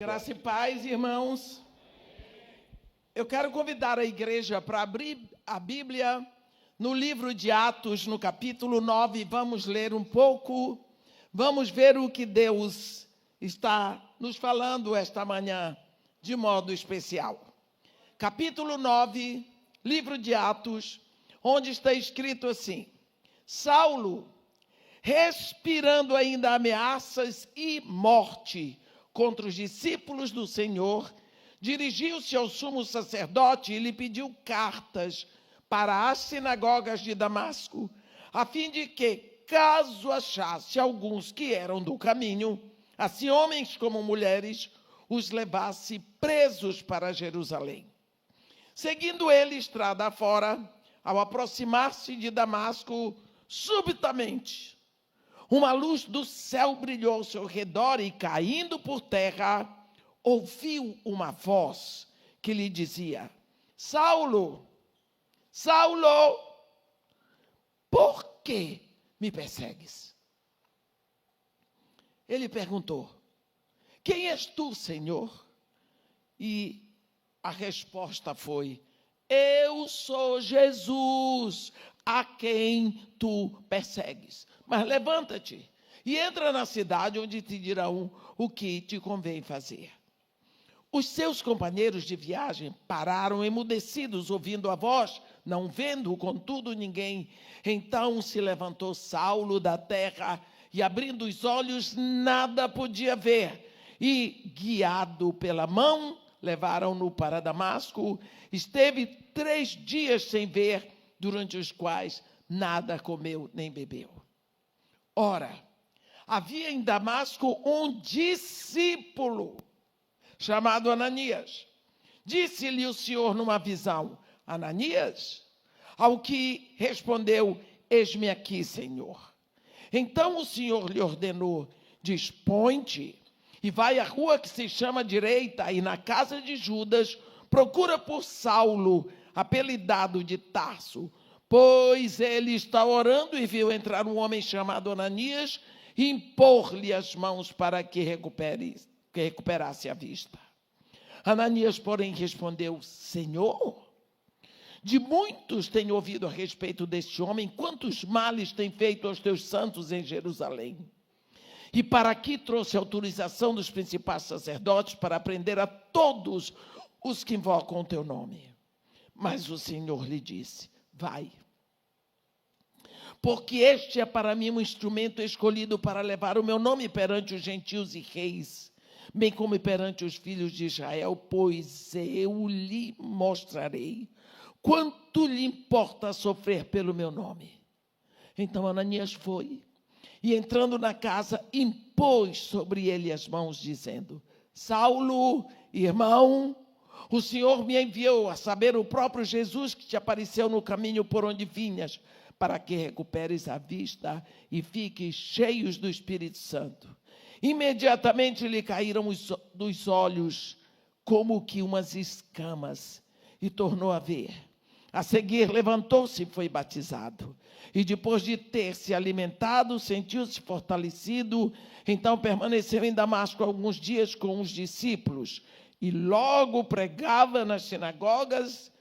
Graça e paz, irmãos. Eu quero convidar a igreja para abrir a Bíblia no livro de Atos, no capítulo 9. Vamos ler um pouco, vamos ver o que Deus está nos falando esta manhã de modo especial. Capítulo 9, livro de Atos, onde está escrito assim: Saulo, respirando ainda ameaças e morte contra os discípulos do Senhor, dirigiu-se ao sumo sacerdote e lhe pediu cartas para as sinagogas de Damasco, a fim de que, caso achasse alguns que eram do caminho, assim homens como mulheres, os levasse presos para Jerusalém. Seguindo ele estrada afora, ao aproximar-se de Damasco, subitamente uma luz do céu brilhou ao seu redor e, caindo por terra, ouviu uma voz que lhe dizia: Saulo, Saulo, por que me persegues? Ele perguntou: Quem és tu, Senhor? E a resposta foi: Eu sou Jesus, a quem tu persegues. Mas levanta-te e entra na cidade, onde te dirão o que te convém fazer. Os seus companheiros de viagem pararam emudecidos, ouvindo a voz, não vendo, contudo, ninguém. Então se levantou Saulo da terra e, abrindo os olhos, nada podia ver. E, guiado pela mão, levaram-no para Damasco. Esteve 3 dias sem ver, durante os quais nada comeu nem bebeu. Ora, havia em Damasco um discípulo chamado Ananias. Disse-lhe o Senhor numa visão: Ananias? Ao que respondeu: Eis-me aqui, Senhor. Então o Senhor lhe ordenou: Dispõe-te e vai à rua que se chama Direita, e na casa de Judas procura por Saulo, apelidado de Tarso, pois ele está orando, e viu entrar um homem chamado Ananias e impor-lhe as mãos para que recuperasse a vista. Ananias, porém, respondeu: Senhor, de muitos tenho ouvido a respeito deste homem, quantos males tem feito aos teus santos em Jerusalém. E para aqui trouxe autorização dos principais sacerdotes para prender a todos os que invocam o teu nome. Mas o Senhor lhe disse: Vai, porque este é para mim um instrumento escolhido para levar o meu nome perante os gentios e reis, bem como perante os filhos de Israel, pois eu lhe mostrarei quanto lhe importa sofrer pelo meu nome. Então Ananias foi, e entrando na casa, impôs sobre ele as mãos, dizendo: Saulo, irmão, o Senhor me enviou, a saber, o próprio Jesus que te apareceu no caminho por onde vinhas, para que recuperes a vista e fiques cheios do Espírito Santo. Imediatamente lhe caíram dos olhos como que umas escamas, e tornou a ver. A seguir levantou-se e foi batizado. E depois de ter se alimentado, sentiu-se fortalecido. Então permaneceu em Damasco alguns dias com os discípulos, e logo pregava nas sinagogas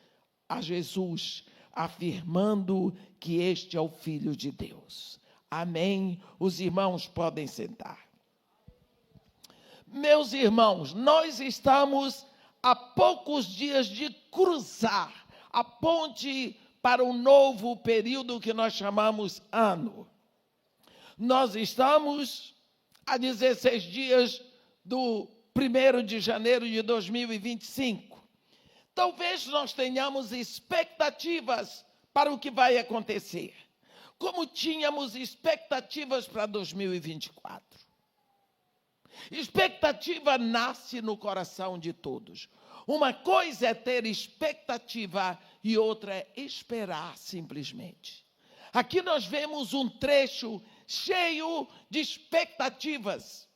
a Jesus, afirmando que este é o Filho de Deus. Amém. Os irmãos podem sentar. Meus irmãos, nós estamos a poucos dias de cruzar a ponte para um novo período que nós chamamos ano. Nós estamos a 16 dias do 1º de janeiro de 2025. Talvez nós tenhamos expectativas para o que vai acontecer, como tínhamos expectativas para 2024. Expectativa nasce no coração de todos. Uma coisa é ter expectativa e outra é esperar simplesmente. Aqui nós vemos um trecho cheio de expectativas,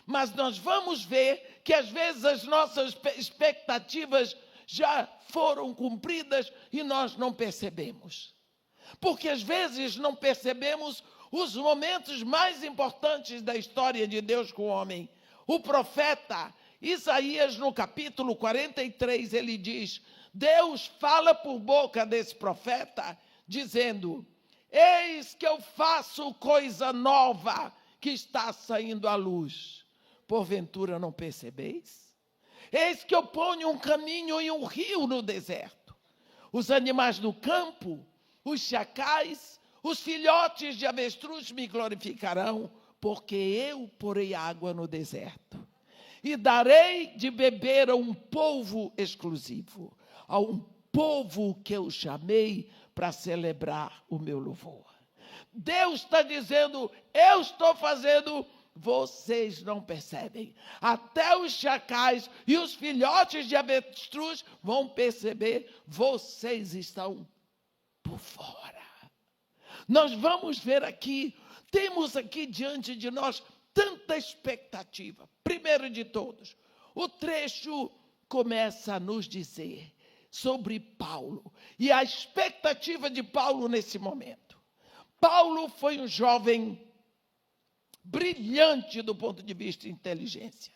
mas nós vamos ver que às vezes as nossas expectativas já foram cumpridas e nós não percebemos. Porque às vezes não percebemos os momentos mais importantes da história de Deus com o homem. O profeta Isaías, no capítulo 43, ele diz: Deus fala por boca desse profeta, dizendo: eis que eu faço coisa nova que está saindo à luz. Porventura não percebeis? Eis que eu ponho um caminho e um rio no deserto. Os animais do campo, os chacais, os filhotes de avestruz me glorificarão, porque eu porei água no deserto. E darei de beber a um povo exclusivo, a um povo que eu chamei para celebrar o meu louvor. Deus está dizendo: eu estou fazendo, vocês não percebem. Até os chacais e os filhotes de avestruz vão perceber, vocês estão por fora. Nós vamos ver aqui, temos aqui diante de nós tanta expectativa. Primeiro de todos, o trecho começa a nos dizer sobre Paulo e a expectativa de Paulo nesse momento. Paulo foi um jovem brilhante do ponto de vista de inteligência.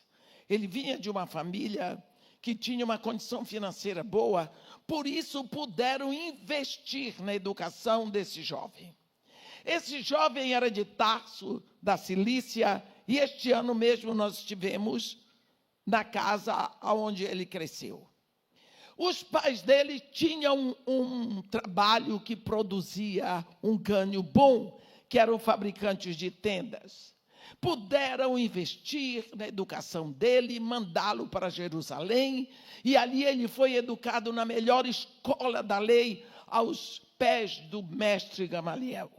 Ele vinha de uma família que tinha uma condição financeira boa, por isso puderam investir na educação desse jovem. Esse jovem era de Tarso, da Cilícia, e este ano mesmo nós estivemos na casa onde ele cresceu. Os pais dele tinham um trabalho que produzia um ganho bom, que eram fabricantes de tendas. Puderam investir na educação dele, mandá-lo para Jerusalém, e ali ele foi educado na melhor escola da lei, aos pés do mestre Gamaliel.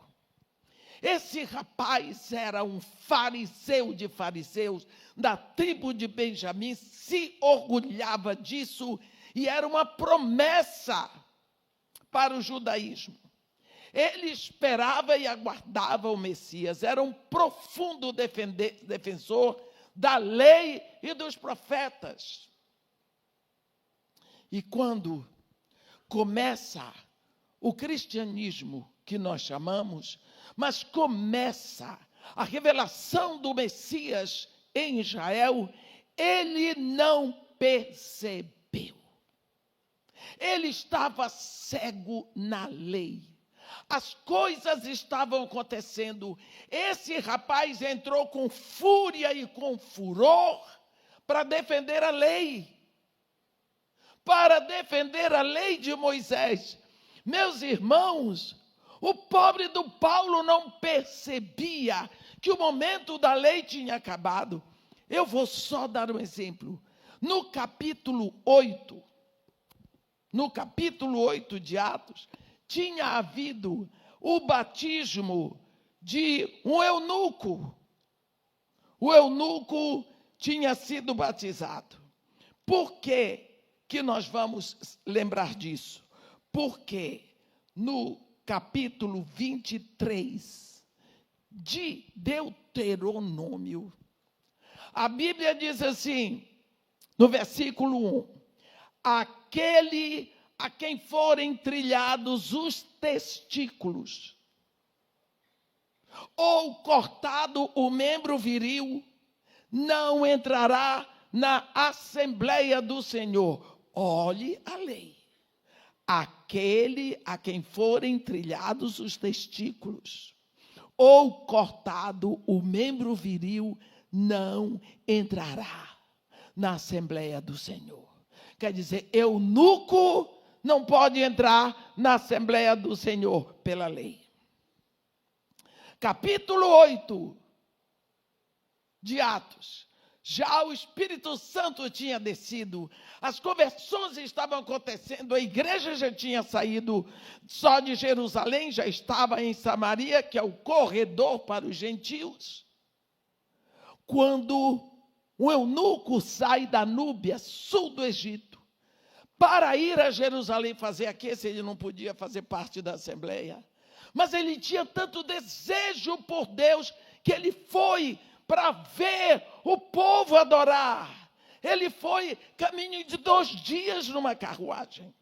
Esse rapaz era um fariseu de fariseus, da tribo de Benjamim, se orgulhava disso, e era uma promessa para o judaísmo. Ele esperava e aguardava o Messias, era um profundo defensor da lei e dos profetas. E quando começa o cristianismo, que nós chamamos, mas começa a revelação do Messias em Israel, ele não percebeu. Ele estava cego na lei. As coisas estavam acontecendo. Esse rapaz entrou com fúria e com furor para defender a lei. Para defender a lei de Moisés. Meus irmãos, o pobre do Paulo não percebia que o momento da lei tinha acabado. Eu vou só dar um exemplo. No capítulo 8 de Atos, tinha havido o batismo de um eunuco. O eunuco tinha sido batizado. Por que nós vamos lembrar disso? Porque no capítulo 23 de Deuteronômio, a Bíblia diz assim, no versículo 1, aquele a quem forem trilhados os testículos, ou cortado o membro viril, não entrará na Assembleia do Senhor. Olhe a lei. Aquele a quem forem trilhados os testículos, ou cortado o membro viril, não entrará na Assembleia do Senhor. Quer dizer, eunuco não pode entrar na Assembleia do Senhor pela lei. Capítulo 8 de Atos. Já o Espírito Santo tinha descido, as conversões estavam acontecendo, a igreja já tinha saído só de Jerusalém, já estava em Samaria, que é o corredor para os gentios. Quando o eunuco sai da Núbia, sul do Egito, para ir a Jerusalém fazer aqui, se ele não podia fazer parte da Assembleia. Mas ele tinha tanto desejo por Deus, que ele foi para ver o povo adorar. Ele foi caminho de 2 dias numa carruagem.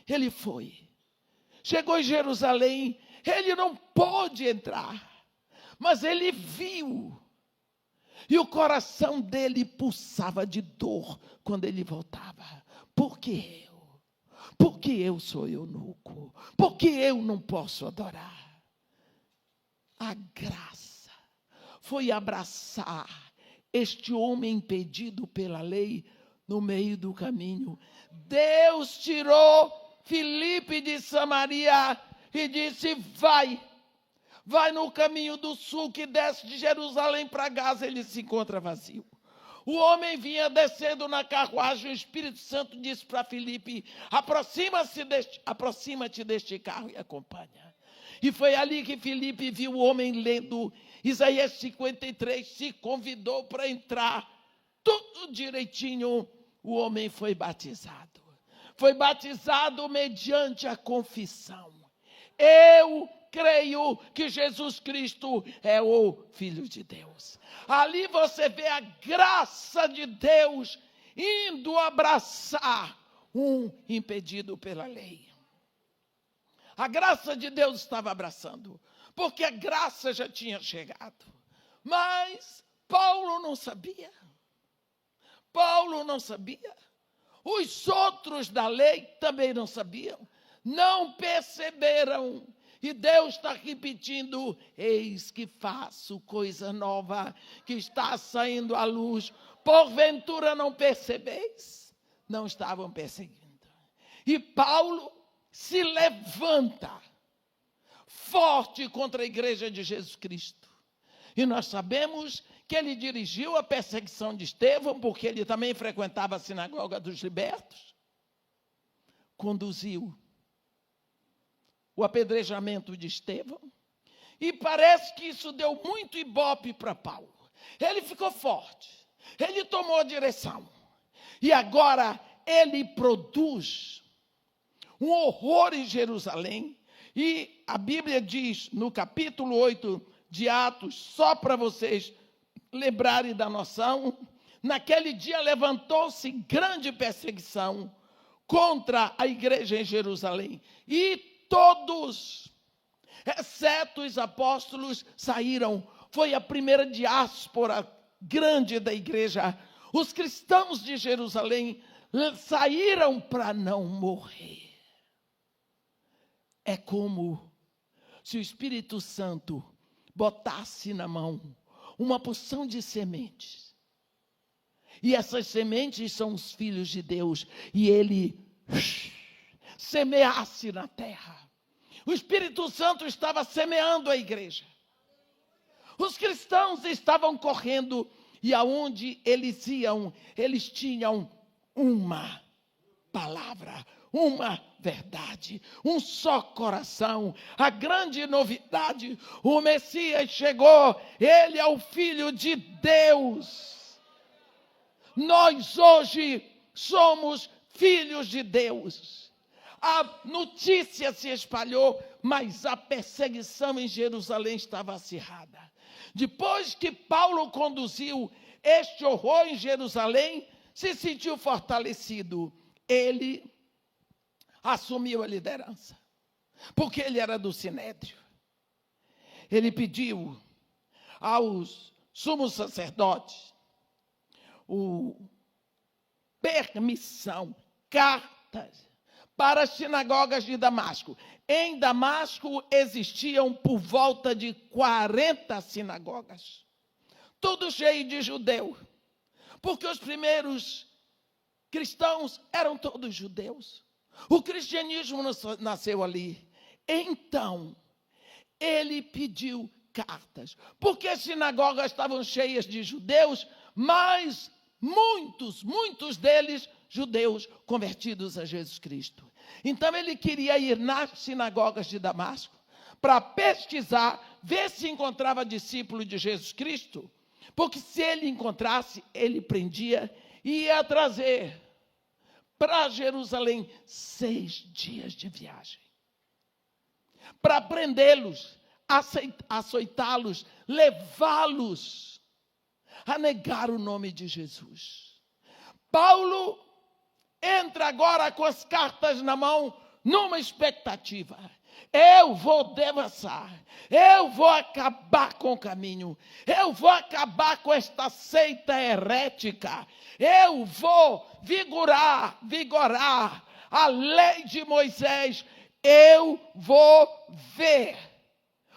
Ele foi. Chegou em Jerusalém, ele não pôde entrar, mas ele viu. E o coração dele pulsava de dor quando ele voltava. Por que eu? Por que eu sou eunuco? Por que eu não posso adorar? A graça foi abraçar este homem impedido pela lei no meio do caminho. Deus tirou Filipe de Samaria e disse: vai no caminho do sul que desce de Jerusalém para Gaza. Ele se encontra vazio. O homem vinha descendo na carruagem, o Espírito Santo disse para Filipe: aproxima-te deste carro e acompanha. E foi ali que Filipe viu o homem lendo Isaías 53, se convidou para entrar, tudo direitinho. O homem foi batizado. Foi batizado mediante a confissão: eu creio que Jesus Cristo é o Filho de Deus. Ali você vê a graça de Deus indo abraçar um impedido pela lei. A graça de Deus estava abraçando, porque a graça já tinha chegado. Mas Paulo não sabia. Paulo não sabia. Os outros da lei também não sabiam. Não perceberam. E Deus está repetindo: eis que faço coisa nova, que está saindo à luz. Porventura não percebeis? Não estavam perseguindo. E Paulo se levanta forte contra a igreja de Jesus Cristo. E nós sabemos que ele dirigiu a perseguição de Estevão, porque ele também frequentava a sinagoga dos libertos. Conduziu o apedrejamento de Estevão, e parece que isso deu muito ibope para Paulo. Ele ficou forte, ele tomou a direção, e agora ele produz um horror em Jerusalém. E a Bíblia diz no capítulo 8 de Atos, só para vocês lembrarem da noção: naquele dia levantou-se grande perseguição contra a igreja em Jerusalém, e todos, exceto os apóstolos, saíram. Foi a primeira diáspora grande da igreja. Os cristãos de Jerusalém saíram para não morrer. É como se o Espírito Santo botasse na mão uma porção de sementes. E essas sementes são os filhos de Deus. E ele semeasse na terra. O Espírito Santo estava semeando a igreja. Os cristãos estavam correndo, e aonde eles iam, eles tinham uma palavra, uma verdade, um só coração. A grande novidade: o Messias chegou, ele é o Filho de Deus. Nós hoje somos filhos de Deus. A notícia se espalhou, mas a perseguição em Jerusalém estava acirrada. Depois que Paulo conduziu este horror em Jerusalém, se sentiu fortalecido. Ele assumiu a liderança, porque ele era do Sinédrio. Ele pediu aos sumos sacerdotes permissão, cartas, para as sinagogas de Damasco. Em Damasco existiam por volta de 40 sinagogas, tudo cheio de judeu, porque os primeiros cristãos eram todos judeus. O cristianismo nasceu ali. Então, ele pediu cartas, porque as sinagogas estavam cheias de judeus, mas muitos deles judeus convertidos a Jesus Cristo. Então ele queria ir nas sinagogas de Damasco para pesquisar, ver se encontrava discípulo de Jesus Cristo, porque se ele encontrasse, ele prendia e ia trazer para Jerusalém 6 dias de viagem, para prendê-los, açoitá-los, levá-los a negar o nome de Jesus. Paulo entra agora com as cartas na mão, numa expectativa. Eu vou devassar, eu vou acabar com o caminho, eu vou acabar com esta seita herética, eu vou vigorar a lei de Moisés, eu vou ver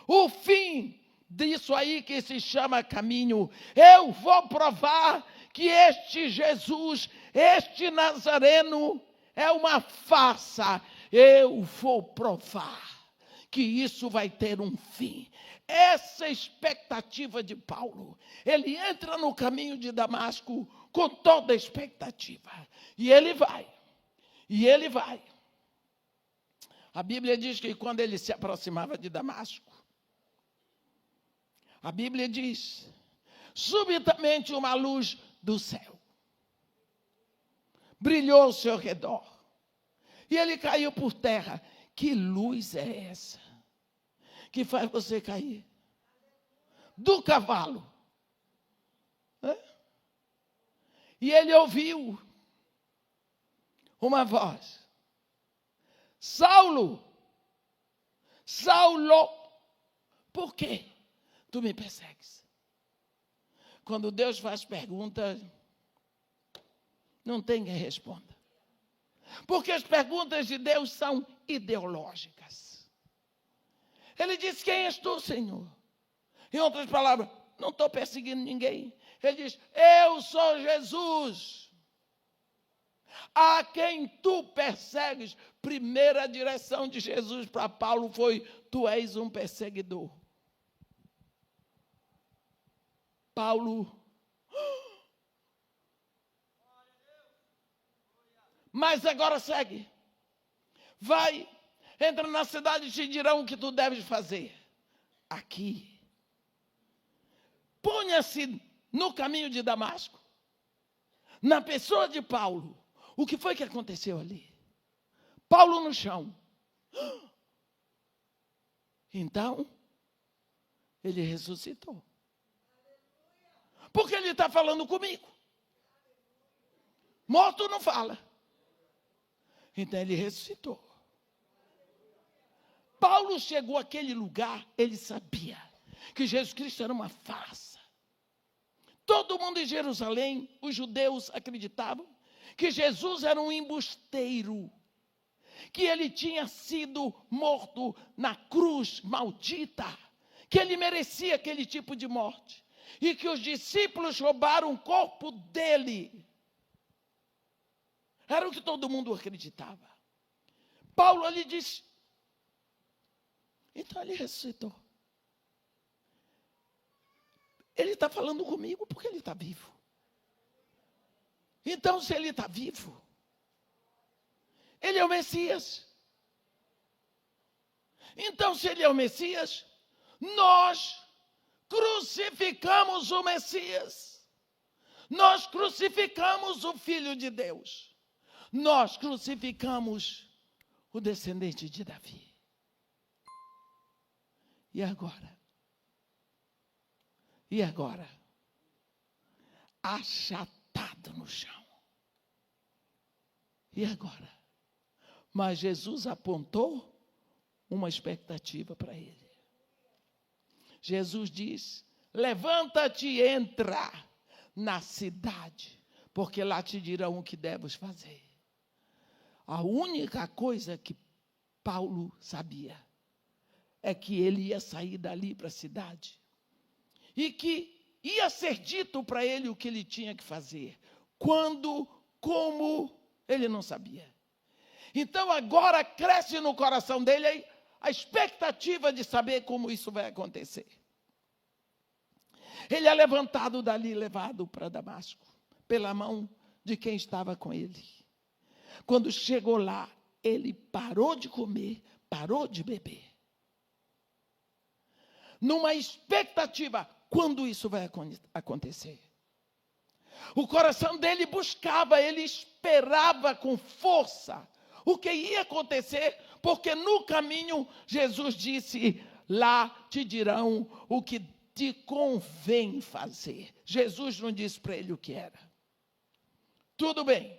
o fim disso aí que se chama caminho. Eu vou provar que este Jesus, este Nazareno, é uma farsa. Eu vou provar que isso vai ter um fim. Essa é a expectativa de Paulo. Ele entra no caminho de Damasco com toda a expectativa. E ele vai. A Bíblia diz que quando ele se aproximava de Damasco, a Bíblia diz, subitamente uma luz do céu brilhou ao seu redor. E ele caiu por terra. Que luz é essa que faz você cair do cavalo? E ele ouviu uma voz: Saulo, Saulo, por que tu me persegues? Quando Deus faz pergunta, não tem quem responda. Porque as perguntas de Deus são ideológicas. Ele diz: quem és tu, Senhor? Em outras palavras, não estou perseguindo ninguém. Ele diz: eu sou Jesus, a quem tu persegues. Primeira direção de Jesus para Paulo foi: tu és um perseguidor. Paulo, mas agora segue. Vai, entra na cidade e te dirão o que tu deves fazer. Aqui. Ponha-se no caminho de Damasco. Na pessoa de Paulo. O que foi que aconteceu ali? Paulo no chão. Então, ele ressuscitou. Porque ele está falando comigo. Morto não fala. Então ele ressuscitou. Paulo chegou àquele lugar, ele sabia que Jesus Cristo era uma farsa. Todo mundo em Jerusalém, os judeus, acreditavam que Jesus era um embusteiro, que ele tinha sido morto na cruz maldita, que ele merecia aquele tipo de morte, e que os discípulos roubaram o corpo dele. Era o que todo mundo acreditava. Paulo ali disse, então ele ressuscitou. Ele está falando comigo porque ele está vivo. Então, se ele está vivo, ele é o Messias. Então, se ele é o Messias, nós crucificamos o Messias. Nós crucificamos o Filho de Deus. Nós crucificamos o descendente de Davi. E agora? E agora? Achatado no chão. E agora? Mas Jesus apontou uma expectativa para ele. Jesus diz: levanta-te e entra na cidade, porque lá te dirão o que deves fazer. A única coisa que Paulo sabia é que ele ia sair dali para a cidade e que ia ser dito para ele o que ele tinha que fazer. Quando, como, ele não sabia. Então agora cresce no coração dele a expectativa de saber como isso vai acontecer. Ele é levantado dali, levado para Damasco, pela mão de quem estava com ele. Quando chegou lá, ele parou de comer, parou de beber. Numa expectativa, quando isso vai acontecer? O coração dele buscava, ele esperava com força o que ia acontecer, porque no caminho Jesus disse: lá te dirão o que te convém fazer. Jesus não disse para ele o que era. Tudo bem.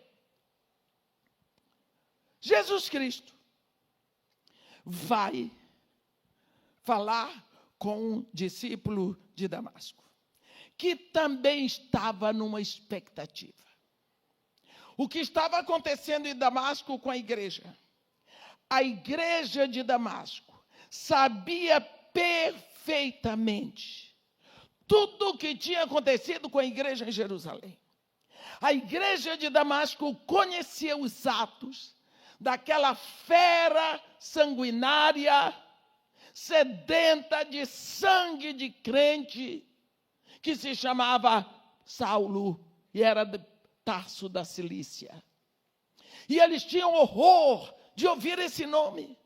Jesus Cristo vai falar com um discípulo de Damasco, que também estava numa expectativa. O que estava acontecendo em Damasco com a igreja? A igreja de Damasco sabia perfeitamente tudo o que tinha acontecido com a igreja em Jerusalém. A igreja de Damasco conhecia os atos daquela fera sanguinária, sedenta de sangue de crente, que se chamava Saulo e era de Tarso da Cilícia. E eles tinham horror de ouvir esse nome.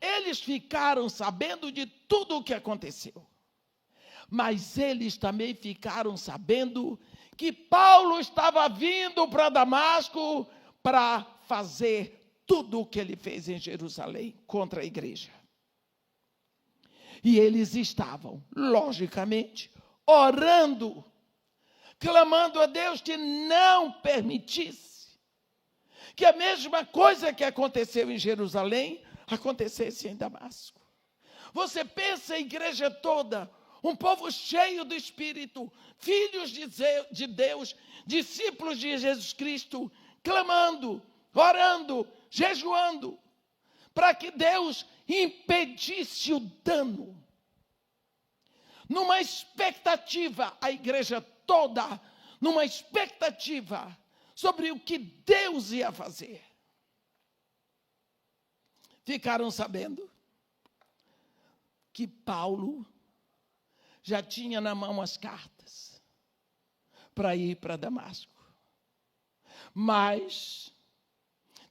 Eles ficaram sabendo de tudo o que aconteceu. Mas eles também ficaram sabendo que Paulo estava vindo para Damasco para fazer tudo o que ele fez em Jerusalém contra a igreja. E eles estavam, logicamente, orando, clamando a Deus que não permitisse que a mesma coisa que aconteceu em Jerusalém acontecesse em Damasco. Você pensa a igreja toda, um povo cheio do Espírito, filhos de Deus, discípulos de Jesus Cristo, clamando, orando, jejuando, para que Deus impedisse o dano. Numa expectativa, a igreja toda, numa expectativa sobre o que Deus ia fazer. Ficaram sabendo que Paulo já tinha na mão as cartas para ir para Damasco. Mas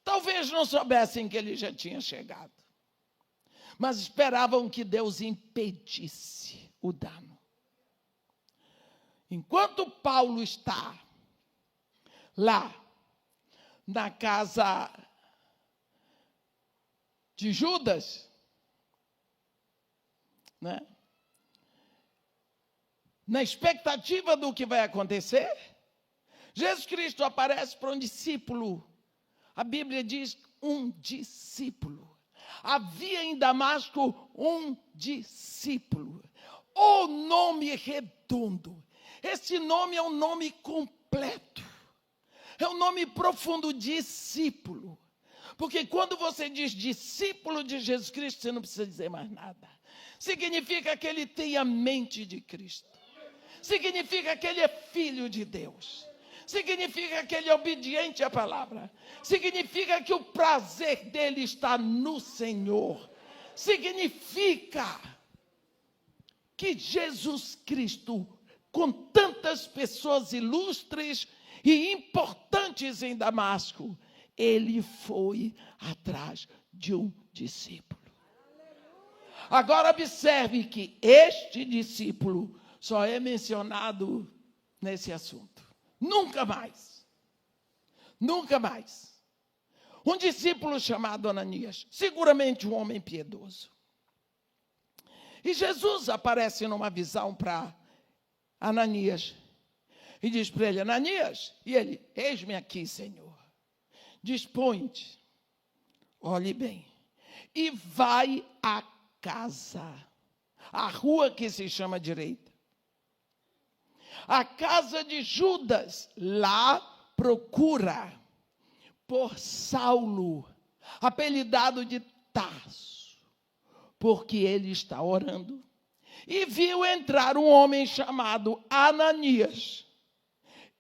talvez não soubessem que ele já tinha chegado. Mas esperavam que Deus impedisse o dano. Enquanto Paulo está lá na casa de Judas, né? Na expectativa do que vai acontecer, Jesus Cristo aparece para um discípulo. A Bíblia diz um discípulo. Havia em Damasco um discípulo. O nome redondo. Esse nome é um nome completo. É um nome profundo, discípulo. Porque quando você diz discípulo de Jesus Cristo, você não precisa dizer mais nada. Significa que ele tem a mente de Cristo. Significa que ele é filho de Deus. Significa que ele é obediente à palavra. Significa que o prazer dele está no Senhor. Significa que Jesus Cristo, com tantas pessoas ilustres e importantes em Damasco, ele foi atrás de um discípulo. Agora observe que este discípulo só é mencionado nesse assunto. Nunca mais. Nunca mais. Um discípulo chamado Ananias, seguramente um homem piedoso. E Jesus aparece numa visão para Ananias e diz para ele: Ananias, e ele: eis-me aqui, Senhor. Dispõe-te, olhe bem, e vai à casa, a rua que se chama direita, a casa de Judas. Lá procura por Saulo, apelidado de Tarso, porque ele está orando. E viu entrar um homem chamado Ananias,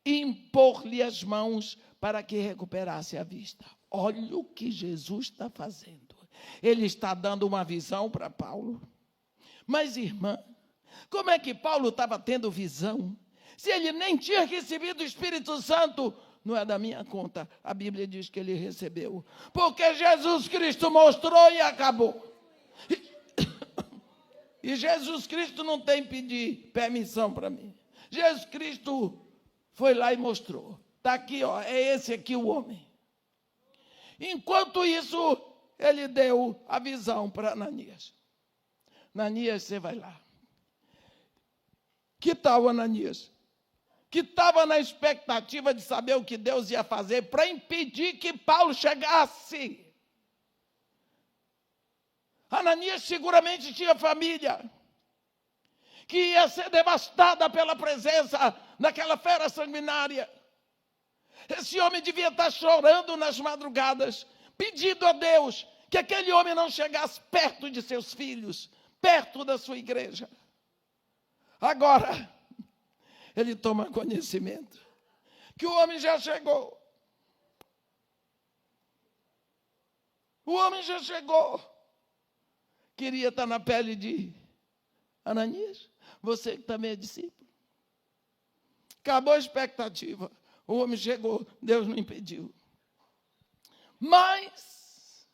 e impor-lhe as mãos para que recuperasse a vista. Olha o que Jesus está fazendo. Ele está dando uma visão para Paulo. Mas, irmã, como é que Paulo estava tendo visão? Se ele nem tinha recebido o Espírito Santo, não é da minha conta. A Bíblia diz que ele recebeu. Porque Jesus Cristo mostrou e acabou. E Jesus Cristo não tem que pedir permissão para mim. Jesus Cristo foi lá e mostrou. Está aqui, ó, é esse aqui o homem. Enquanto isso, ele deu a visão para Ananias. Ananias, você vai lá. Que tal Ananias? Que estava na expectativa de saber o que Deus ia fazer para impedir que Paulo chegasse. Ananias seguramente tinha família que ia ser devastada pela presença daquela fera sanguinária. Esse homem devia estar chorando nas madrugadas, pedindo a Deus que aquele homem não chegasse perto de seus filhos, perto da sua igreja. Agora, ele toma conhecimento que o homem já chegou. O homem já chegou. Queria estar na pele de Ananias, você que também é discípulo. Acabou a expectativa. O homem chegou, Deus não impediu. Mas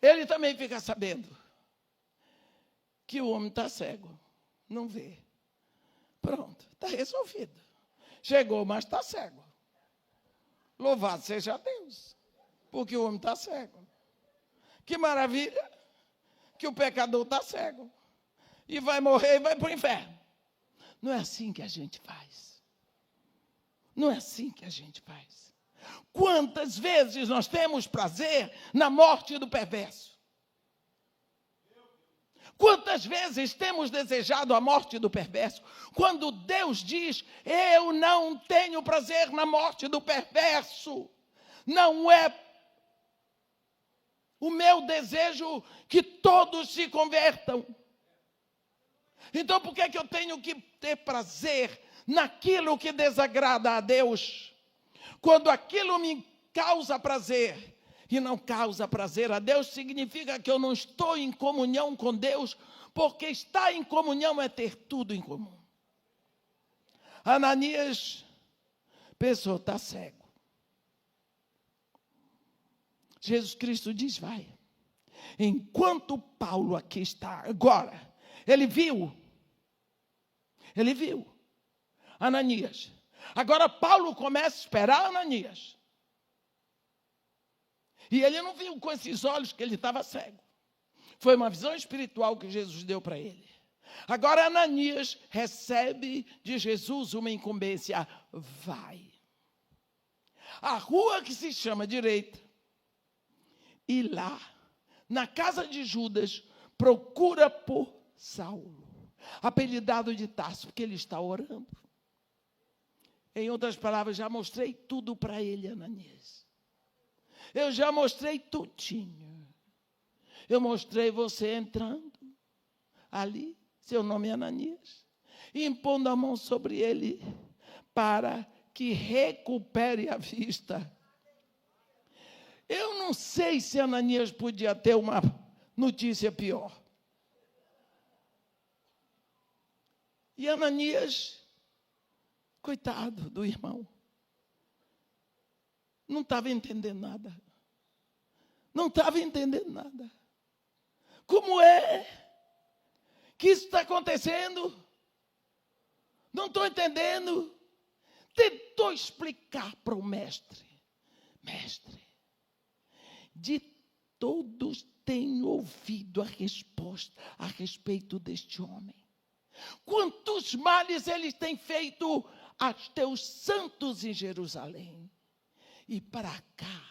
ele também fica sabendo que o homem está cego, não vê. Pronto, está resolvido. Chegou, mas está cego. Louvado seja Deus, porque o homem está cego. Que maravilha que o pecador está cego e vai morrer e vai para o inferno. Não é assim que a gente faz. Não é assim que a gente faz. Quantas vezes nós temos prazer na morte do perverso? Quantas vezes temos desejado a morte do perverso? Quando Deus diz, eu não tenho prazer na morte do perverso. Não é o meu desejo que todos se convertam. Então por que eu tenho que ter prazer naquilo que desagrada a Deus? Quando aquilo me causa prazer e não causa prazer a Deus, significa que eu não estou em comunhão com Deus, porque estar em comunhão é ter tudo em comum. Ananias pensou, está cego. Jesus Cristo diz, vai. Enquanto Paulo aqui está agora, ele viu Ananias. Agora Paulo começa a esperar Ananias. E ele não viu com esses olhos que ele estava cego. Foi uma visão espiritual que Jesus deu para ele. Agora Ananias recebe de Jesus uma incumbência. Vai. A rua que se chama Direita. E lá, na casa de Judas, procura por Saulo, apelidado de Tarso, porque ele está orando. Em outras palavras, já mostrei tudo para ele, Ananias. Eu já mostrei tudinho. Eu mostrei você entrando ali, seu nome é Ananias, e impondo a mão sobre ele para que recupere a vista. Eu não sei se Ananias podia ter uma notícia pior. E Ananias, coitado do irmão, não estava entendendo nada. Não estava entendendo nada. Como é que isso está acontecendo? Não estou entendendo. Tentou explicar para o mestre. Mestre, de todos tenho ouvido a resposta a respeito deste homem. Quantos males ele tem feito aos teus santos em Jerusalém. E para cá,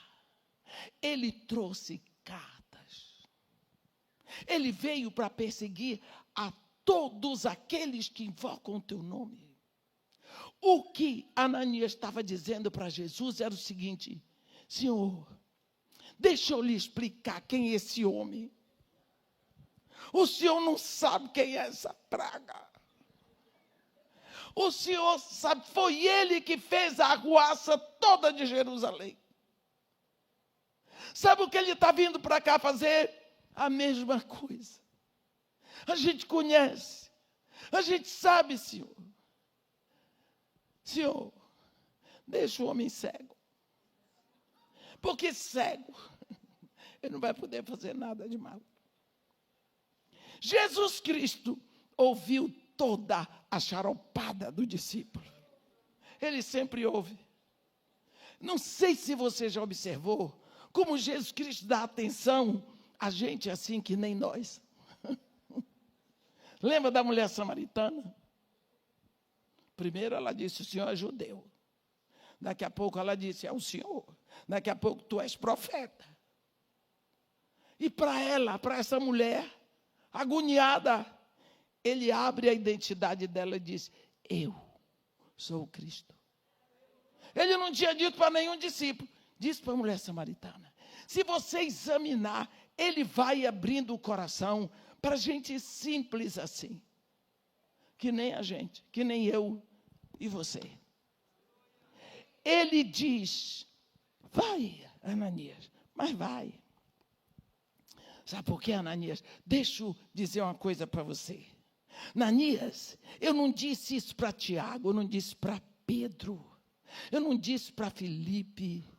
ele trouxe cartas. Ele veio para perseguir a todos aqueles que invocam o teu nome. O que Ananias estava dizendo para Jesus era o seguinte: Senhor, deixa eu lhe explicar quem é esse homem. O Senhor não sabe quem é essa praga. O Senhor sabe, foi ele que fez a arruaça toda de Jerusalém. Sabe o que ele está vindo para cá fazer? A mesma coisa. A gente conhece, a gente sabe, Senhor. Senhor, deixa o homem cego. Porque cego, ele não vai poder fazer nada de mal. Jesus Cristo ouviu toda a charopada do discípulo. Ele sempre ouve. Não sei se você já observou como Jesus Cristo dá atenção a gente assim que nem nós. Lembra da mulher samaritana? Primeiro ela disse, o Senhor é judeu. Daqui a pouco ela disse, é o Senhor. Daqui a pouco tu és profeta. E para ela, para essa mulher, agoniada, ele abre a identidade dela e diz: eu sou o Cristo. Ele não tinha dito para nenhum discípulo, disse para a mulher samaritana. Se você examinar, ele vai abrindo o coração para gente simples assim. Que nem a gente, que nem eu e você. Ele diz: vai, Ananias, mas vai. Sabe por quê, Ananias? Deixa eu dizer uma coisa para você. Ananias, eu não disse isso para Tiago, eu não disse para Pedro, eu não disse para Felipe,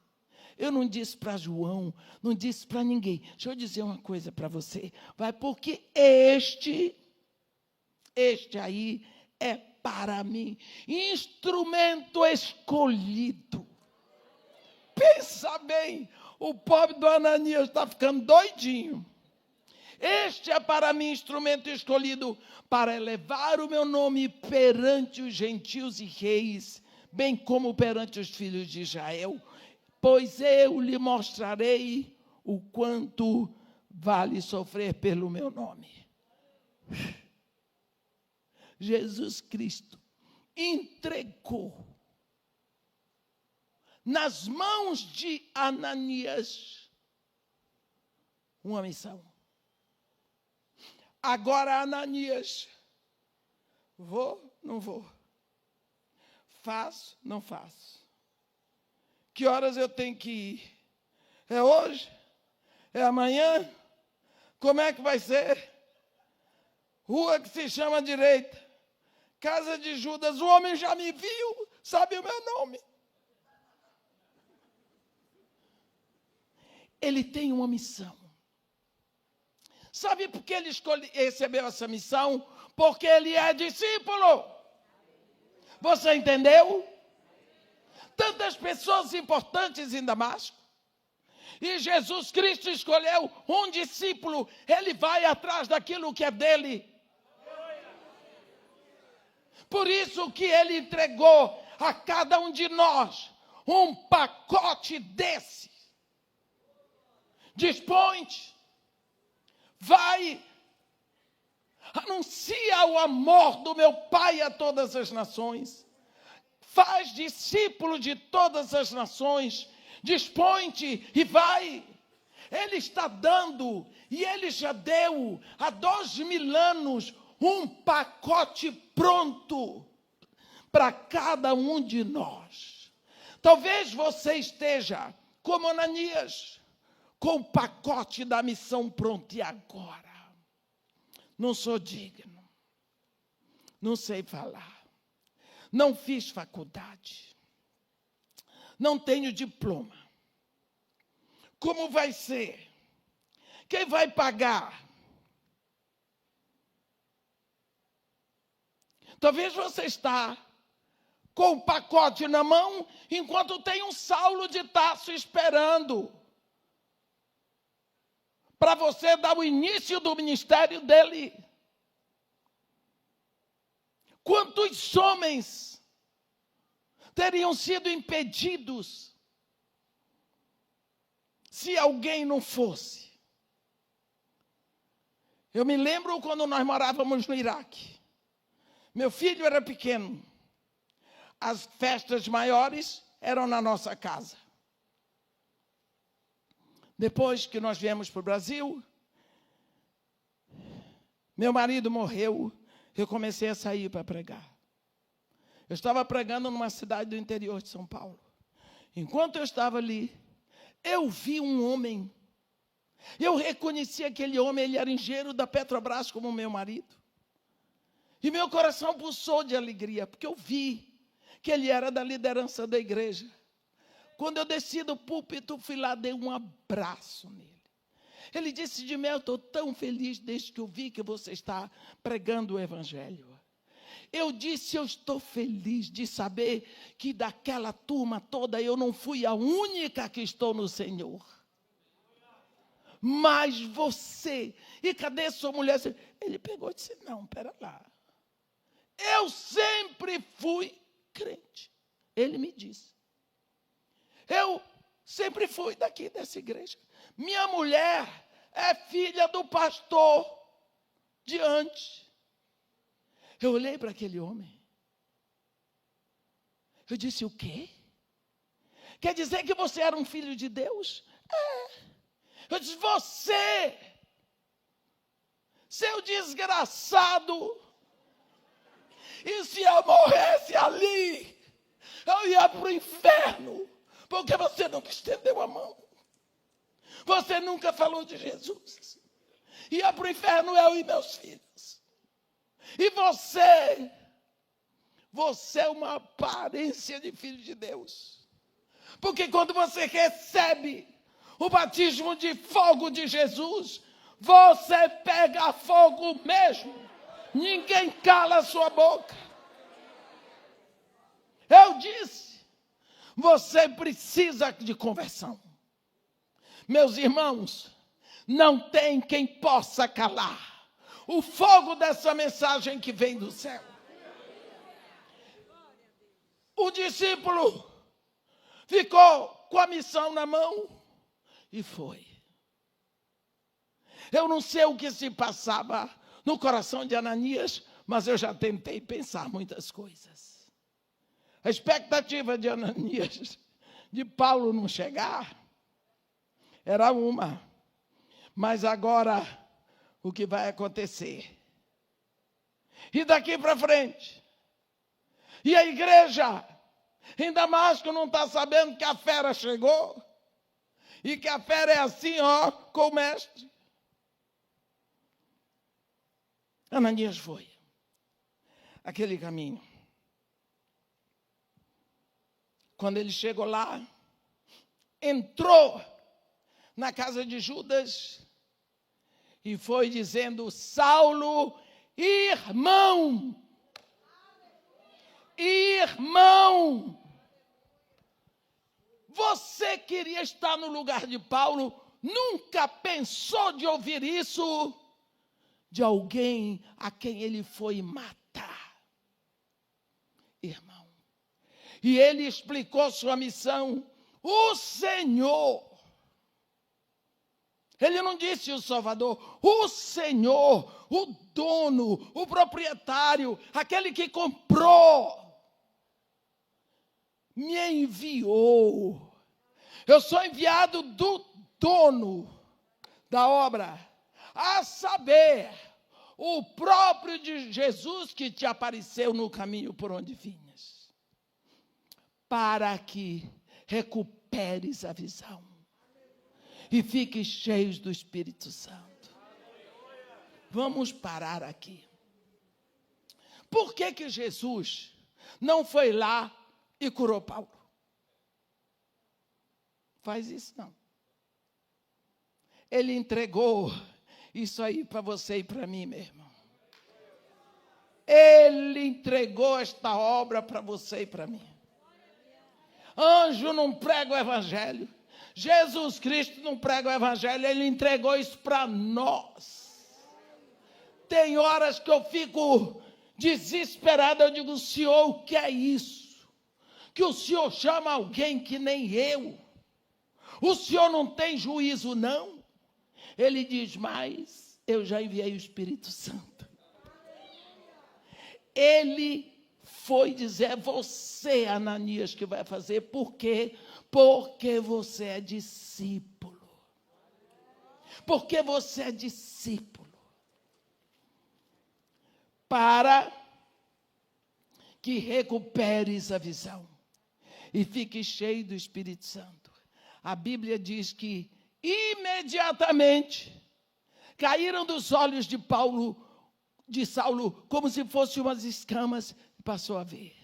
eu não disse para João, não disse para ninguém. Deixa eu dizer uma coisa para você. Vai, porque este aí é para mim, instrumento escolhido. Pensa bem, o pobre do Ananias está ficando doidinho. Este é para mim instrumento escolhido para elevar o meu nome perante os gentios e reis, bem como perante os filhos de Israel, pois eu lhe mostrarei o quanto vale sofrer pelo meu nome. Jesus Cristo entregou nas mãos de Ananias uma missão. Agora, Ananias, vou, não vou. Faço, não faço. Que horas eu tenho que ir? É hoje? É amanhã? Como é que vai ser? Rua que se chama direita. Casa de Judas, o homem já me viu, sabe o meu nome. Ele tem uma missão. Sabe por que ele recebeu essa missão? Porque ele é discípulo. Você entendeu? Tantas pessoas importantes em Damasco. E Jesus Cristo escolheu um discípulo. Ele vai atrás daquilo que é dele. Por isso que ele entregou a cada um de nós um pacote desse. Dispõe-te. Vai, anuncia o amor do meu Pai a todas as nações. Faz discípulo de todas as nações. Dispõe-te e vai. Ele está dando, e ele já deu há 2000 anos um pacote pronto para cada um de nós. Talvez você esteja como Ananias, com o pacote da missão pronto. E agora? Não sou digno. Não sei falar. Não fiz faculdade. Não tenho diploma. Como vai ser? Quem vai pagar? Talvez você está com o pacote na mão, enquanto tem um Saulo de Tarso esperando para você dar o início do ministério dele. Quantos homens teriam sido impedidos se alguém não fosse? Eu me lembro quando nós morávamos no Iraque. Meu filho era pequeno. As festas maiores eram na nossa casa. Depois que nós viemos para o Brasil, meu marido morreu, eu comecei a sair para pregar. Eu estava pregando numa cidade do interior de São Paulo. Enquanto eu estava ali, eu vi um homem. Eu reconheci aquele homem, ele era engenheiro da Petrobras como meu marido. E meu coração pulsou de alegria, porque eu vi que ele era da liderança da igreja. Quando eu desci do púlpito, fui lá, dei um abraço nele. Ele disse: de mim, eu estou tão feliz desde que eu vi que você está pregando o evangelho. Eu disse: eu estou feliz de saber que daquela turma toda eu não fui a única que estou no Senhor. Mas você, e cadê sua mulher? Ele pegou e disse: não, pera lá. Eu sempre fui crente. Ele me disse. Eu sempre fui daqui dessa igreja. Minha mulher é filha do pastor de antes. Eu olhei para aquele homem. Eu disse, o quê? Quer dizer que você era um filho de Deus? É. Eu disse, você, seu desgraçado, e se eu morresse ali, eu ia para o inferno, porque você nunca estendeu a mão. Você nunca falou de Jesus. Ia para o inferno eu e meus filhos. E você é uma aparência de filho de Deus. Porque quando você recebe o batismo de fogo de Jesus, você pega fogo mesmo. Ninguém cala a sua boca. Eu disse, você precisa de conversão. Meus irmãos, não tem quem possa calar o fogo dessa mensagem que vem do céu. O discípulo ficou com a missão na mão e foi. Eu não sei o que se passava no coração de Ananias, mas eu já tentei pensar muitas coisas. A expectativa de Ananias, de Paulo não chegar, era uma. Mas agora, o que vai acontecer? E daqui para frente? E a igreja em Damasco não está sabendo que a fera chegou? E que a fera é assim, ó, com o mestre? Ananias foi. Aquele caminho. Quando ele chegou lá, entrou na casa de Judas e foi dizendo, Saulo, irmão, você queria estar no lugar de Paulo, nunca pensou de ouvir isso de alguém a quem ele foi matar. Irmão. E ele explicou sua missão, o Senhor. Ele não disse o Salvador, o Senhor, o dono, o proprietário, aquele que comprou, me enviou. Eu sou enviado do dono da obra, a saber, o próprio de Jesus que te apareceu no caminho por onde vinhas, para que recuperes a visão e fiquem cheios do Espírito Santo. Vamos parar aqui. Por que Jesus não foi lá e curou Paulo? Faz isso não. Ele entregou isso aí para você e para mim, meu irmão. Ele entregou esta obra para você e para mim. Anjo não prega o evangelho. Jesus Cristo não prega o evangelho, ele entregou isso para nós. Tem horas que eu fico desesperado, eu digo, Senhor, o que é isso? Que o Senhor chama alguém que nem eu. O Senhor não tem juízo, não? Ele diz, mas eu já enviei o Espírito Santo. Ele foi dizer, é você, Ananias, que vai fazer. Por quê? Porque você é discípulo. Porque você é discípulo. Para que recuperes a visão e fique cheio do Espírito Santo. A Bíblia diz que imediatamente caíram dos olhos de Saulo, como se fossem umas escamas, e passou a ver.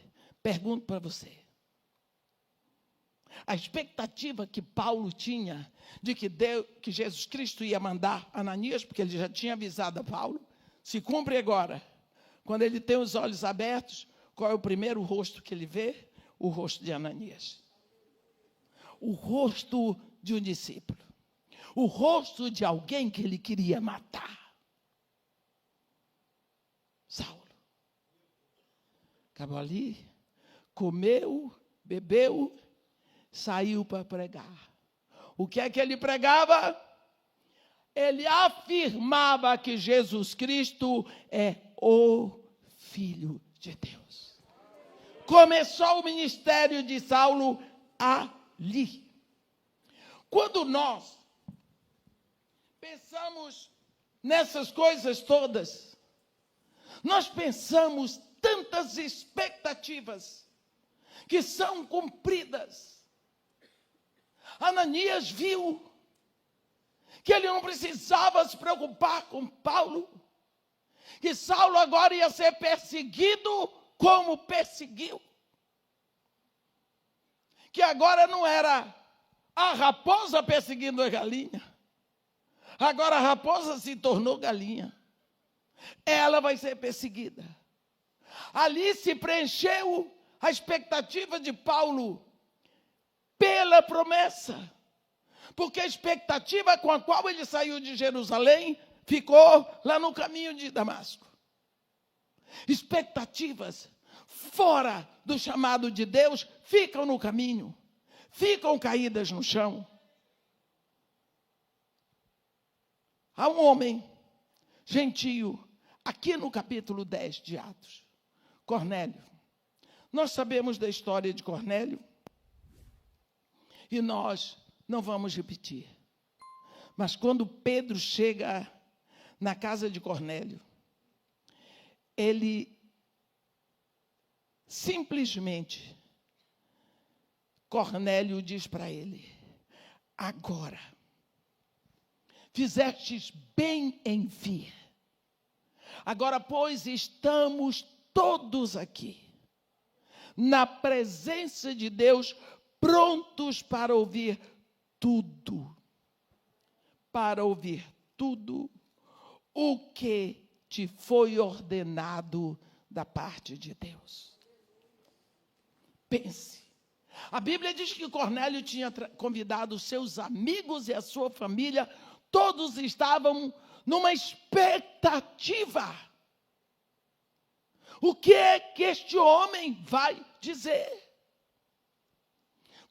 Pergunto para você. A expectativa que Paulo tinha de que Jesus Cristo ia mandar Ananias, porque ele já tinha avisado a Paulo, se cumpre agora. Quando ele tem os olhos abertos, qual é o primeiro rosto que ele vê? O rosto de Ananias. O rosto de um discípulo. O rosto de alguém que ele queria matar. Saulo. Acabou ali, comeu, bebeu, saiu para pregar. O que é que ele pregava? ele afirmava que Jesus Cristo é o Filho de Deus. Começou o ministério de Saulo ali. Quando nós pensamos nessas coisas todas, nós pensamos tantas expectativas que são cumpridas. Ananias viu que ele não precisava se preocupar com Paulo, que Saulo agora ia ser perseguido como perseguiu, que agora não era a raposa perseguindo a galinha, agora a raposa se tornou galinha, ela vai ser perseguida. Ali se preencheu a expectativa de Paulo pela promessa, porque a expectativa com a qual ele saiu de Jerusalém ficou lá no caminho de Damasco. Expectativas fora do chamado de Deus ficam no caminho, ficam caídas no chão. Há um homem gentio, aqui no capítulo 10 de Atos, Cornélio. Nós sabemos da história de Cornélio e nós não vamos repetir. Mas quando Pedro chega na casa de Cornélio, ele simplesmente, Cornélio diz para ele: agora, fizestes bem em vir. Agora, pois, estamos todos aqui, na presença de Deus, prontos para ouvir tudo. Para ouvir tudo o que te foi ordenado da parte de Deus. Pense. A Bíblia diz que Cornélio tinha convidado seus amigos e a sua família, todos estavam numa expectativa. O que é que este homem vai dizer?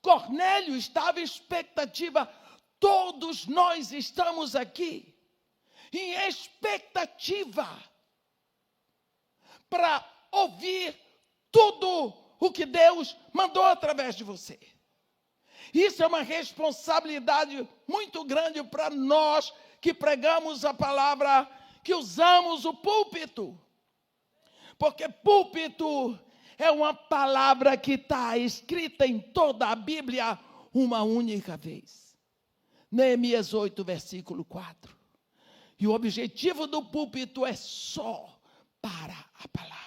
Cornélio estava em expectativa. Todos nós estamos aqui em expectativa para ouvir tudo o que Deus mandou através de você. Isso é uma responsabilidade muito grande para nós que pregamos a palavra, que usamos o púlpito. Porque púlpito é uma palavra que está escrita em toda a Bíblia uma única vez. Neemias 8, versículo 4. E o objetivo do púlpito é só para a palavra.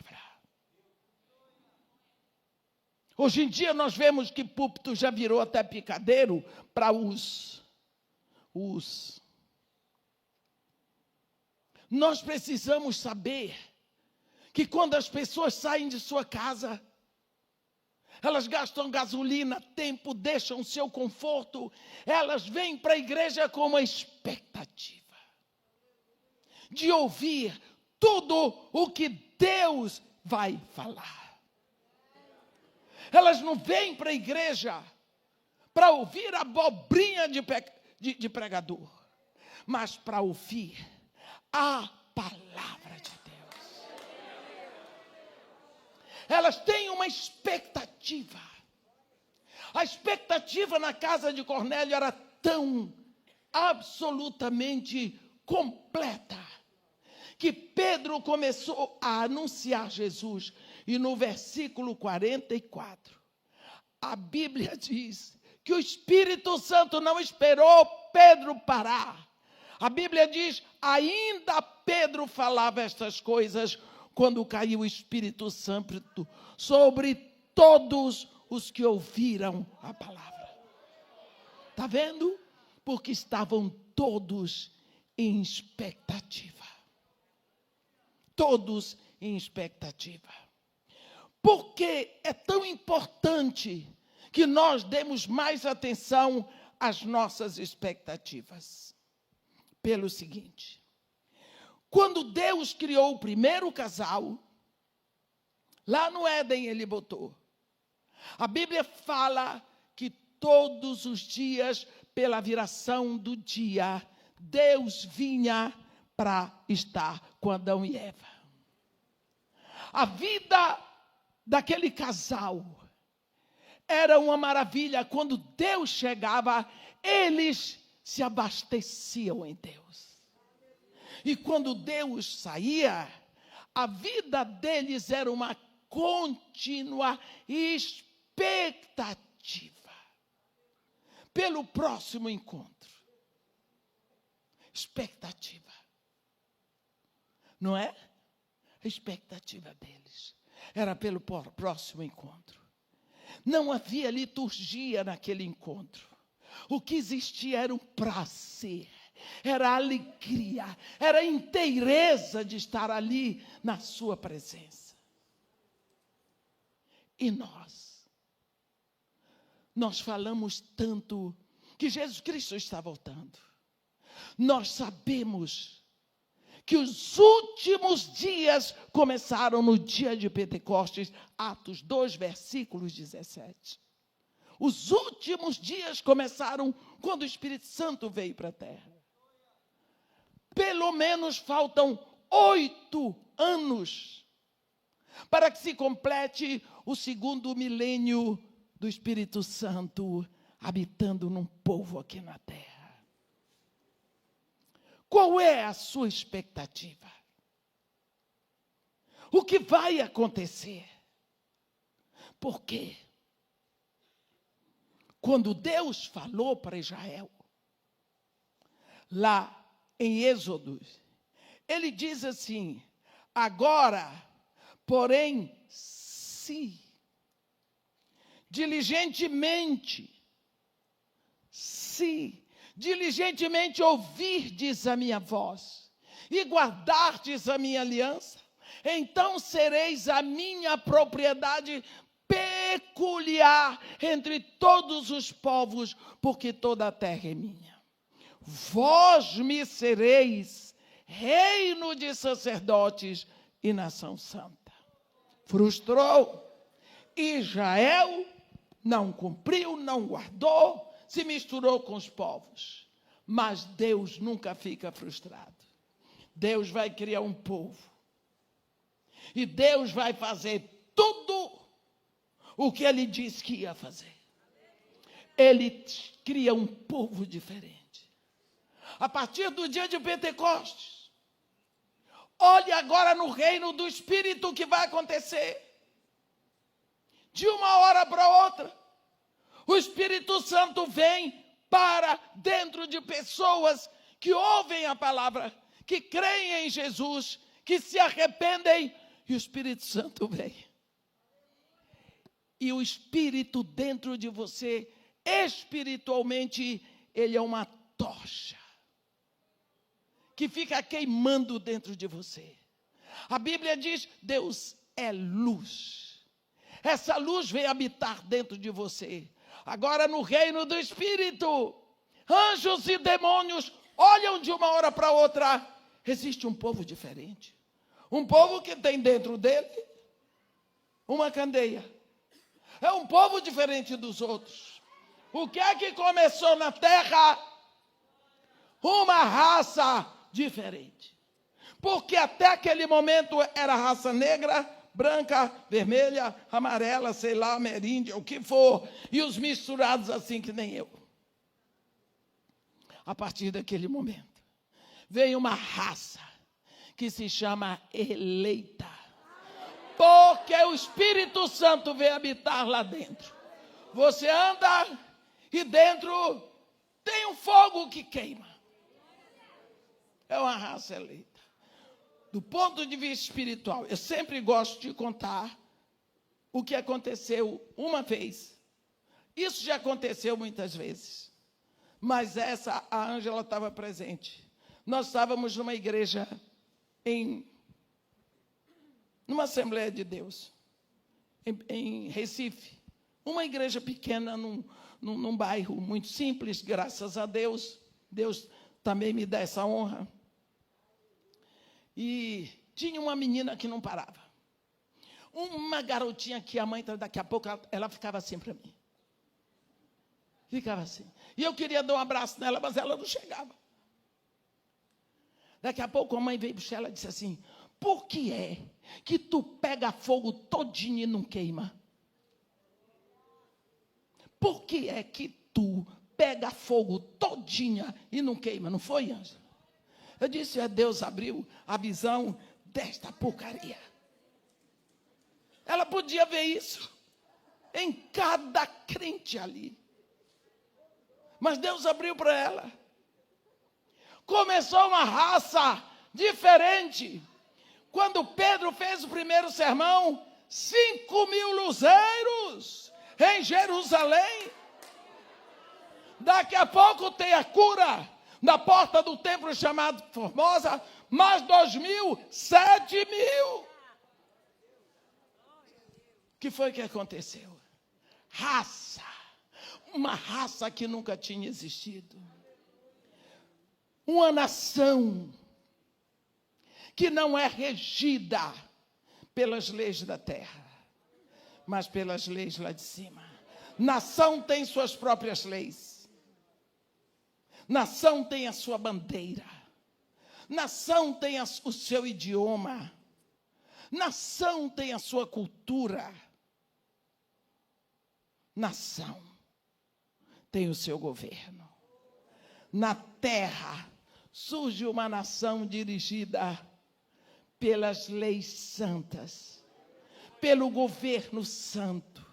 Hoje em dia nós vemos que púlpito já virou até picadeiro para os. Nós precisamos saber que quando as pessoas saem de sua casa, elas gastam gasolina, tempo, deixam o seu conforto, elas vêm para a igreja com uma expectativa de ouvir tudo o que Deus vai falar. Elas não vêm para a igreja para ouvir a abobrinha de pregador, mas para ouvir a palavra de Deus. Elas têm uma expectativa. A expectativa na casa de Cornélio era tão absolutamente completa que Pedro começou a anunciar Jesus. E no versículo 44, a Bíblia diz que o Espírito Santo não esperou Pedro parar. A Bíblia diz, ainda Pedro falava estas coisas quando caiu o Espírito Santo sobre todos os que ouviram a palavra. Está vendo? Porque estavam todos em expectativa. Todos em expectativa. Por que é tão importante que nós demos mais atenção às nossas expectativas? Pelo seguinte: quando Deus criou o primeiro casal, lá no Éden ele botou. A Bíblia fala que todos os dias, pela viração do dia, Deus vinha para estar com Adão e Eva. A vida daquele casal era uma maravilha. Quando Deus chegava, eles se abasteciam em Deus. E quando Deus saía, a vida deles era uma contínua expectativa pelo próximo encontro. Expectativa. Não é? A expectativa deles era pelo próximo encontro. Não havia liturgia naquele encontro. O que existia era um prazer, era a alegria, era a inteireza de estar ali na sua presença. E nós falamos tanto que Jesus Cristo está voltando. Nós sabemos que os últimos dias começaram no dia de Pentecostes, Atos 2, versículos 17. Os últimos dias começaram quando o Espírito Santo veio para a terra. Pelo menos faltam 8 anos para que se complete o 2º milênio do Espírito Santo habitando num povo aqui na terra. Qual é a sua expectativa? O que vai acontecer? Por quê? Quando Deus falou para Israel, lá em Êxodo, ele diz assim: agora, porém, se diligentemente ouvirdes a minha voz e guardardes a minha aliança, então sereis a minha propriedade peculiar entre todos os povos, porque toda a terra é minha. Vós me sereis reino de sacerdotes e nação santa. Frustrou. Israel não cumpriu, não guardou, se misturou com os povos. Mas Deus nunca fica frustrado. Deus vai criar um povo. E Deus vai fazer tudo o que Ele disse que ia fazer. Ele cria um povo diferente. A partir do dia de Pentecostes, olhe agora no reino do Espírito o que vai acontecer. De uma hora para outra, o Espírito Santo vem para dentro de pessoas que ouvem a palavra, que creem em Jesus, que se arrependem, e o Espírito Santo vem. E o Espírito dentro de você, espiritualmente, ele é uma tocha que fica queimando dentro de você. A Bíblia diz: Deus é luz. Essa luz vem habitar dentro de você. Agora, no reino do Espírito, anjos e demônios olham de uma hora para outra. Existe um povo diferente. Um povo que tem dentro dele uma candeia. É um povo diferente dos outros. O que é que começou na terra? Uma raça diferente. Porque até aquele momento era raça negra, branca, vermelha, amarela, sei lá, ameríndia, o que for, e os misturados assim que nem eu. A partir daquele momento, veio uma raça que se chama eleita, porque o Espírito Santo veio habitar lá dentro. Você anda e dentro tem um fogo que queima. É uma raça eleita. Do ponto de vista espiritual, eu sempre gosto de contar o que aconteceu uma vez. Isso já aconteceu muitas vezes. Mas a Ângela estava presente. Nós estávamos numa igreja, numa Assembleia de Deus, em Recife. Uma igreja pequena, num bairro muito simples, graças a Deus. Deus também me dá essa honra. E tinha uma menina que não parava. Uma garotinha que a mãe, daqui a pouco, ela ficava assim para mim. Ficava assim. E eu queria dar um abraço nela, mas ela não chegava. Daqui a pouco a mãe veio puxar ela e disse assim: por que é que tu pega fogo todinho e não queima? Por que é que tu pega fogo todinha e não queima? Não foi, Ângela? Eu disse: Deus abriu a visão desta porcaria. Ela podia ver isso em cada crente ali. Mas Deus abriu para ela. Começou uma raça diferente. Quando Pedro fez o primeiro sermão, 5.000 luzeiros em Jerusalém. Daqui a pouco tem a cura na porta do templo chamado Formosa, mais 2.000, 7.000. O que foi que aconteceu? Raça. Uma raça que nunca tinha existido. Uma nação que não é regida pelas leis da terra, mas pelas leis lá de cima. Nação tem suas próprias leis. Nação tem a sua bandeira. Nação tem o seu idioma. Nação tem a sua cultura. Nação tem o seu governo. Na terra surge uma nação dirigida pelas leis santas, pelo governo santo,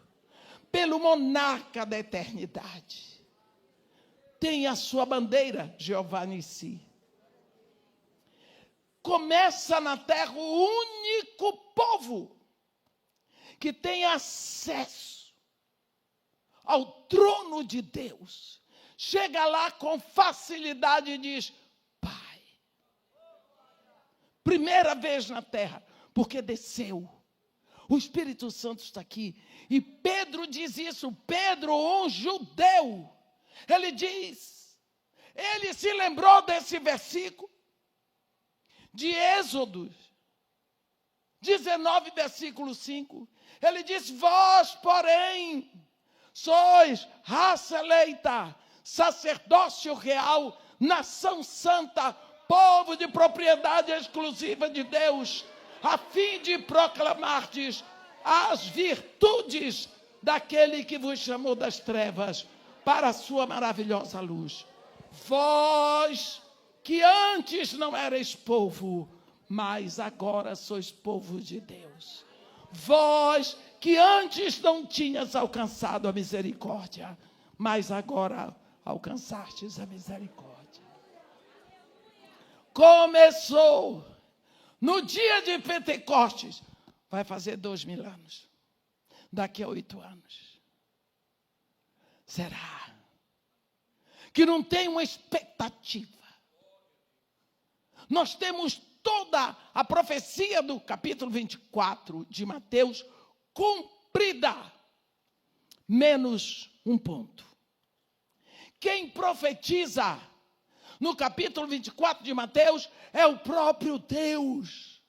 pelo monarca da eternidade. Tem a sua bandeira, Jeová Nissi. Começa na terra o único povo que tem acesso ao trono de Deus. Chega lá com facilidade e diz: Pai. Primeira vez na terra, porque desceu. O Espírito Santo está aqui. E Pedro diz isso. Pedro, um judeu, ele diz, ele se lembrou desse versículo de Êxodo 19, versículo 5. Ele diz: vós, porém, sois raça eleita, sacerdócio real, nação santa, povo de propriedade exclusiva de Deus, a fim de proclamardes as virtudes daquele que vos chamou das trevas para a sua maravilhosa luz. Vós que antes não erais povo, mas agora sois povo de Deus. Vós que antes não tinhas alcançado a misericórdia, mas agora alcançastes a misericórdia. Começou no dia de Pentecostes, vai fazer 2.000 anos, daqui a 8 anos. Será que não tem uma expectativa? Nós temos toda a profecia do capítulo 24 de Mateus cumprida, menos um ponto. Quem profetiza no capítulo 24 de Mateus é o próprio Deus.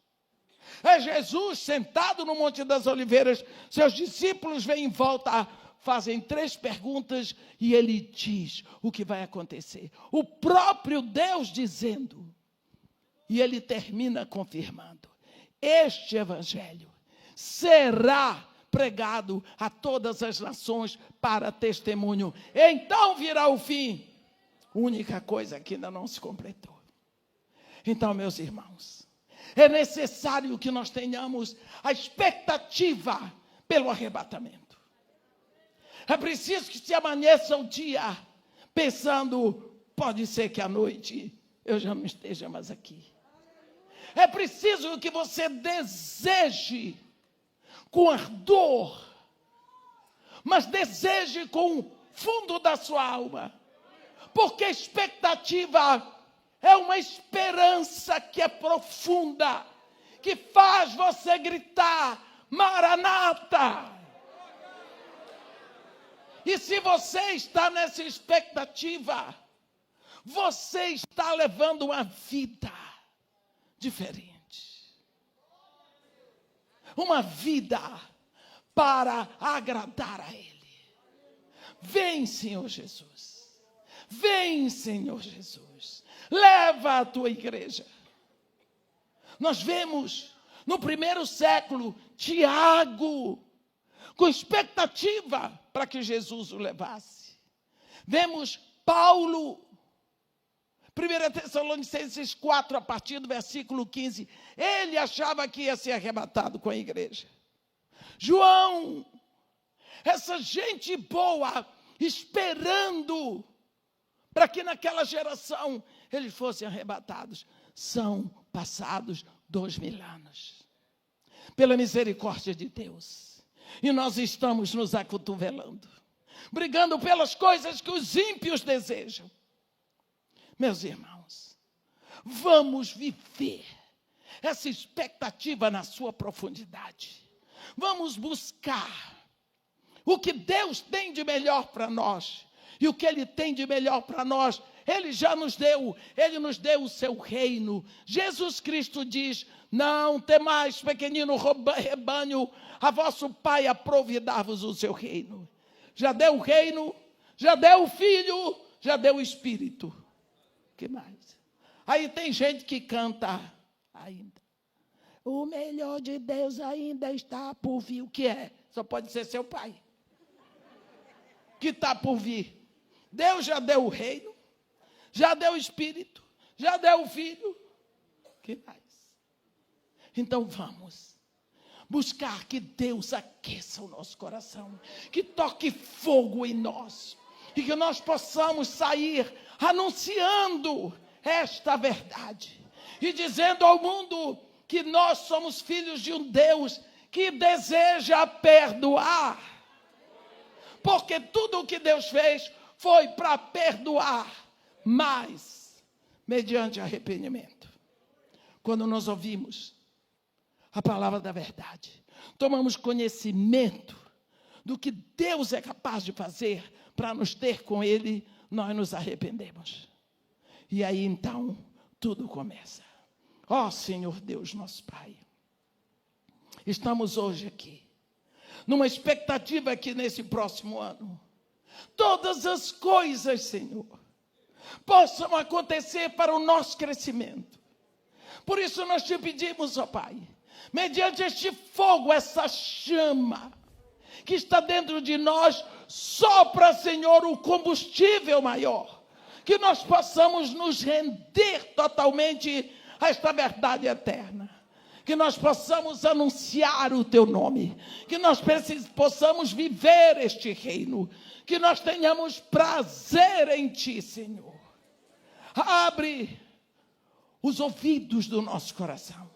É Jesus sentado no Monte das Oliveiras, seus discípulos vêm em volta, fazem 3 perguntas e ele diz o que vai acontecer. O próprio Deus dizendo. E ele termina confirmando: este evangelho será pregado a todas as nações para testemunho. Então virá o fim. Única coisa que ainda não se completou. Então, meus irmãos, é necessário que nós tenhamos a expectativa pelo arrebatamento. É preciso que se amanheça o dia pensando: pode ser que à noite eu já não esteja mais aqui. É preciso que você deseje com ardor, mas deseje com o fundo da sua alma, porque a expectativa é uma esperança que é profunda, que faz você gritar: Maranata! E se você está nessa expectativa, você está levando uma vida diferente. Uma vida para agradar a Ele. Vem, Senhor Jesus. Vem, Senhor Jesus. Leva a tua igreja. Nós vemos no primeiro século Tiago com expectativa para que Jesus o levasse. Vemos Paulo, 1 Tessalonicenses 4, a partir do versículo 15, ele achava que ia ser arrebatado com a igreja. João, essa gente boa, esperando para que naquela geração eles fossem arrebatados. São passados 2000 anos, pela misericórdia de Deus, e nós estamos nos acotovelando, brigando pelas coisas que os ímpios desejam. Meus irmãos, vamos viver essa expectativa na sua profundidade. Vamos buscar o que Deus tem de melhor para nós. E o que Ele tem de melhor para nós, Ele já nos deu. Ele nos deu o seu reino. Jesus Cristo diz: não temais, pequenino rebanho, a vosso Pai aprove dar-vos o seu reino. Já deu o reino, já deu o Filho, já deu o Espírito. O que mais? Aí tem gente que canta ainda: o melhor de Deus ainda está por vir. O que é? Só pode ser seu Pai, que está por vir. Deus já deu o reino, já deu o Espírito, já deu o Filho. O que mais? Então vamos buscar que Deus aqueça o nosso coração, que toque fogo em nós, e que nós possamos sair anunciando esta verdade e dizendo ao mundo que nós somos filhos de um Deus que deseja perdoar, porque tudo o que Deus fez foi para perdoar, mas mediante arrependimento. Quando nós ouvimos a palavra da verdade, tomamos conhecimento do que Deus é capaz de fazer para nos ter com Ele, nós nos arrependemos. E aí então tudo começa. Ó Senhor Deus, nosso Pai, estamos hoje aqui, numa expectativa que nesse próximo ano, todas as coisas, Senhor, possam acontecer para o nosso crescimento. Por isso nós te pedimos, ó Pai, mediante este fogo, essa chama que está dentro de nós, sopra, Senhor, o combustível maior, que nós possamos nos render totalmente a esta verdade eterna, que nós possamos anunciar o Teu nome, que nós possamos viver este reino, que nós tenhamos prazer em Ti, Senhor. Abre os ouvidos do nosso coração,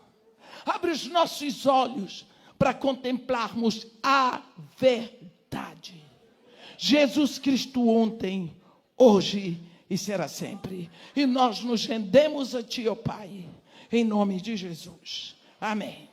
abre os nossos olhos para contemplarmos a verdade. Jesus Cristo ontem, hoje e será sempre. E nós nos rendemos a Ti, ó Pai, em nome de Jesus. Amém.